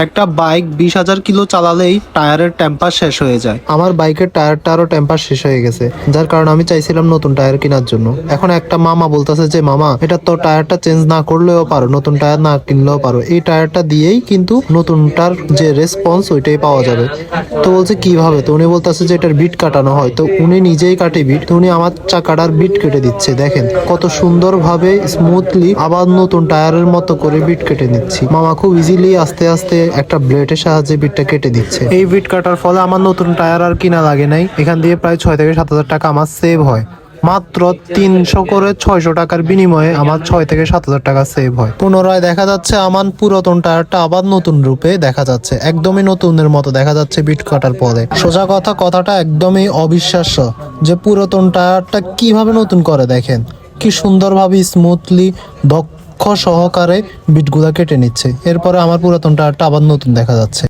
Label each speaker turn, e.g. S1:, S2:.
S1: একটা bike 20,000 kilo চালালেই টায়ারের temper শেষ হয়ে যায়। আমার বাইকের টায়ারটারও টেম্পার শেষ হয়ে গেছে, যার কারণে আমি চাইছিলাম নতুন টায়ার কেনার জন্য। এখন একটা মামা বলতেছে যে মামা, এটা তো টায়ারটা চেঞ্জ না করলেও পারো, নতুন টায়ার না কিনলেও পারো, এই টায়ারটা দিয়েই কিন্তু নতুনটার যে রেসপন্স ওইটাই পাওয়া যাবে। তো বলছে কিভাবে? তো উনি বলতেছে যে এটার বিট কাটানো হয়। তো উনি নিজেই কাটে বিট, তো উনি আমার চাকাটার বিট কেটে দিচ্ছে। দেখেন কত সুন্দরভাবে স্মুথলি আবার নতুন টায়ারের মতো করে বিট কেটে নিচ্ছি। মামা খুব ইজিলি আস্তে আস্তে একটা ব্লেডের সাহায্যে বিটটা কেটে দিচ্ছে। এই বিট কাটার ফলে আমার নতুন টায়ার আর কিনা লাগে নাই। এখান দিয়ে প্রায় 6 থেকে 7,000 টাকা আমার সেভ হয়। মাত্র 300 করে 600 টাকার বিনিময়ে আমার 6 থেকে 7,000 টাকা সেভ হয়। পুনরায় দেখা যাচ্ছে আমার পুরাতন টায়ারটা আবার নতুন রূপে দেখা যাচ্ছে, একদমই নতুনের মতো দেখা যাচ্ছে বিট কাটার পরে। সোজা কথাটা একদমই অবিশ্বাস্য যে পুরাতন টায়ারটা কিভাবে নতুন করে। দেখেন কি সুন্দরভাবে স্মুথলি দক্ষ সহকারে বিটগুলা কেটে নিচ্ছে। এরপরে আমার পুরাতন টায়ারটা আবার নতুন দেখা যাচ্ছে।